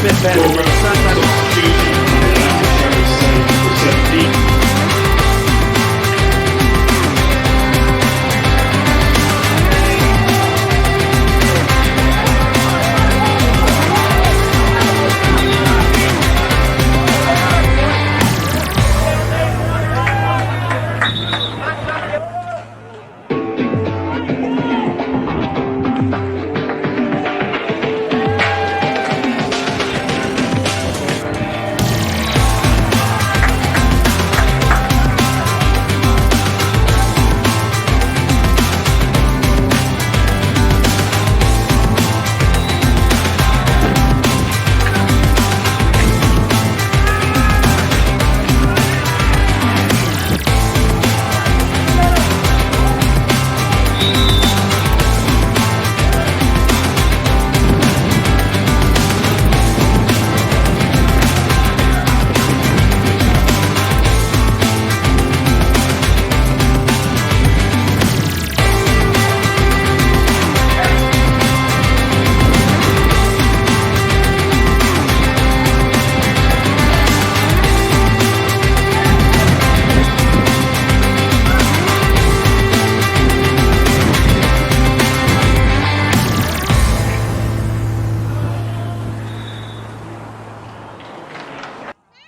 a bit better.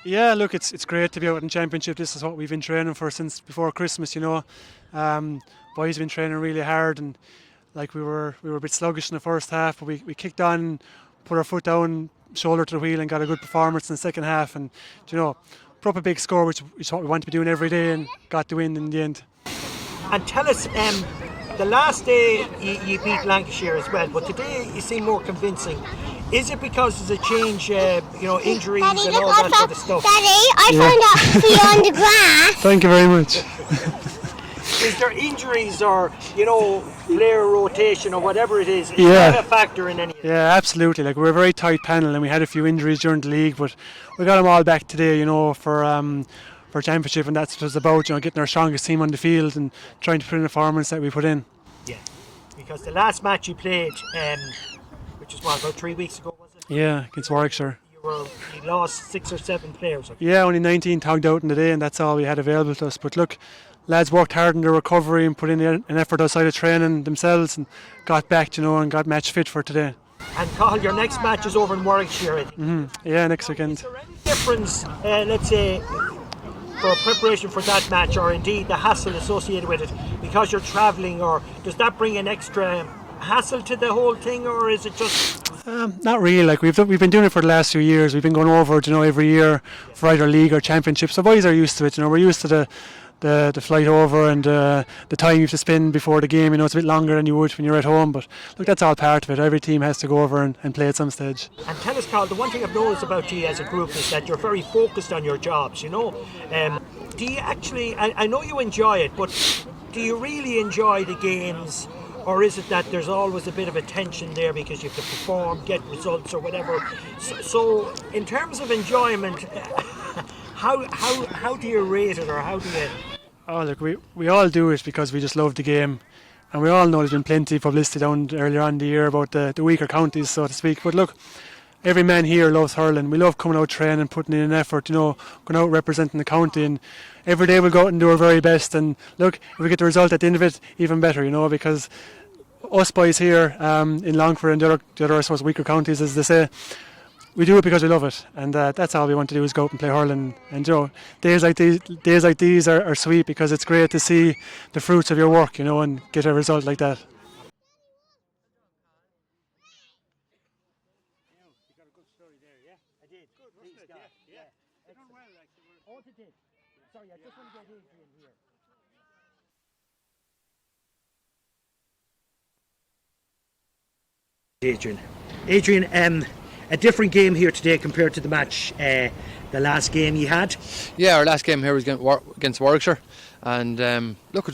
Yeah, look, it's great to be out in Championship. This is what we've been training for since before Christmas, you know. Boys have been training really hard, and like we were a bit sluggish in the first half, but we kicked on, put our foot down, shoulder to the wheel, and got a good performance in the second half. And you know, put up a big score, which is what we want to be doing every day, and got the win in the end. And tell us, the last day you beat Lancashire as well, but today you seem more convincing. Is it because there's a change, injuries Daddy, and all that sort of stuff? Daddy, I found out for you on the grass. Thank you very much. Is there injuries or, player rotation or whatever it is? Is that a factor in any of it? Yeah, absolutely. Like, we're a very tight panel, and we had a few injuries during the league, but we got them all back today, for Championship, and that's what it's about, getting our strongest team on the field and trying to put in the performance that we put in. Yeah, because the last match you played, which is about 3 weeks ago, was it? Yeah, against Warwickshire. You lost 6 or 7 players. Yeah, only 19 togged out in the day, and that's all we had available to us. But look, lads worked hard in their recovery and put in an effort outside of training themselves and got back, and got match fit for today. And Cathal, your next match is over in Warwickshire, I think. Mm-hmm. Yeah, next weekend. Is there any difference, let's say, for preparation for that match, or indeed the hassle associated with it, because you're travelling, or does that bring an extra hassle to the whole thing, or is it just... Not really. Like, we've been doing it for the last few years. We've been going over, every year for either league or championship. So boys are used to it. We're used to the flight over and the time you have to spend before the game. It's a bit longer than you would when you're at home. But look, that's all part of it. Every team has to go over and play at some stage. And tell us, Carl, the one thing I've noticed about you as a group is that you're very focused on your jobs. Do you actually? I know you enjoy it, but do you really enjoy the games? Or is it that there's always a bit of a tension there because you have to perform, get results or whatever? So in terms of enjoyment, how do you rate it, or how do you... Oh, look, we all do it because we just love the game. And we all know there's been plenty of publicity down earlier on in the year about the weaker counties, so to speak. But look, every man here loves hurling. We love coming out training, putting in an effort, going out representing the county. And every day we'll go out and do our very best. And look, if we get the result at the end of it, even better, because us boys here in Longford and the other, I suppose, weaker counties, as they say, we do it because we love it. And that's all we want to do, is go out and play hurling. And, days like these are sweet, because it's great to see the fruits of your work, and get a result like that. Adrian, a different game here today compared to the match, the last game you had. Yeah, our last game here was against Warwickshire, and look,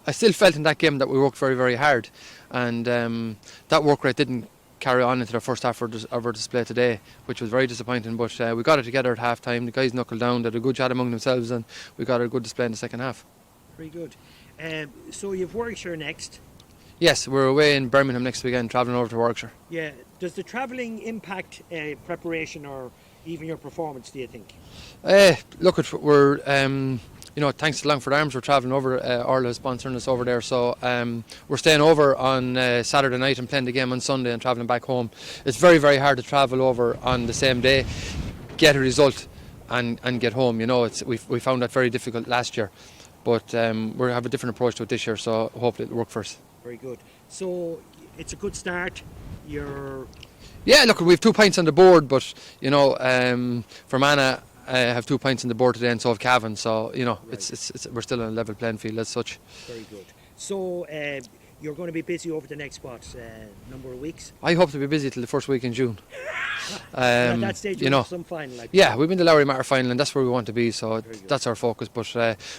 I still felt in that game that we worked very, very hard, and that work rate didn't carry on into the first half of our display today, which was very disappointing. But we got it together at half time. The guys knuckled down, did a good chat among themselves, and we got a good display in the second half. Very good. So you've Warwickshire next. Yes, we're away in Birmingham next weekend, travelling over to Warwickshire. Yeah. Does the travelling impact preparation or even your performance, do you think? Look, we're thanks to Longford Arms, we're travelling over. Orla is sponsoring us over there, so we're staying over on Saturday night and playing the game on Sunday and travelling back home. It's very, very hard to travel over on the same day, get a result, and get home. We found that very difficult last year, but we have a different approach to it this year, so hopefully it'll work for us. Very good. So it's a good start. Yeah, look, we have 2 points on the board, but Fermanagh have 2 points on the board today, and so have Cavan. So Right. it's we're still on a level playing field as such. Very good. So you're going to be busy over the next number of weeks. I hope to be busy till the first week in June. At that stage, you have some final. Yeah, we've been to the Lory Matter final, and that's where we want to be. So that's our focus. But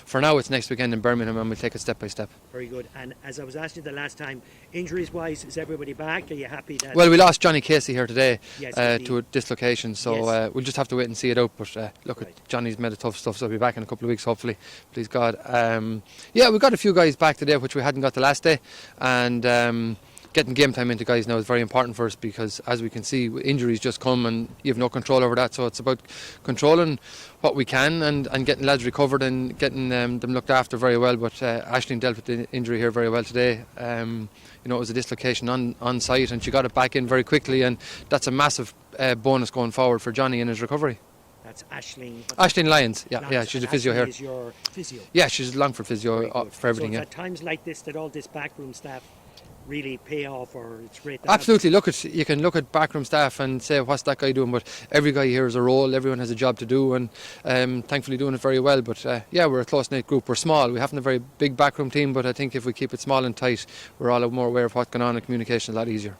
for now, it's next weekend in Birmingham, and we'll take it step by step. Very good. And as I was asking you the last time, injuries-wise, is everybody back? Are you happy that? Well, we lost Johnny Casey here today Yes, to a dislocation, so Yes. we'll just have to wait and see it out. But look, Right. Johnny's made it tough stuff, so he'll be back in a couple of weeks, hopefully. Please God. Yeah, we got a few guys back today, which we hadn't got the last day, and getting game time into guys now is very important for us because, as we can see, injuries just come and you have no control over that. So it's about controlling what we can and getting lads recovered and getting them looked after very well. But Aisling dealt with the injury here very well today. It was a dislocation on site, and she got it back in very quickly, and that's a massive bonus going forward for Johnny in his recovery. That's Aisling. Aisling Lyons, yeah, she's a physio here. Is your physio? Yeah, she's Longford physio Very good. for everything. So Yeah. it's at times like this that all this backroom staff really pay off, or it's great to Absolutely. You can look at backroom staff and say, what's that guy doing? But every guy here has a role. Everyone has a job to do, and thankfully doing it very well. But yeah, we're a close-knit group. We're small. We haven't a very big backroom team, but I think if we keep it small and tight, we're all more aware of what's going on, and communication is a lot easier.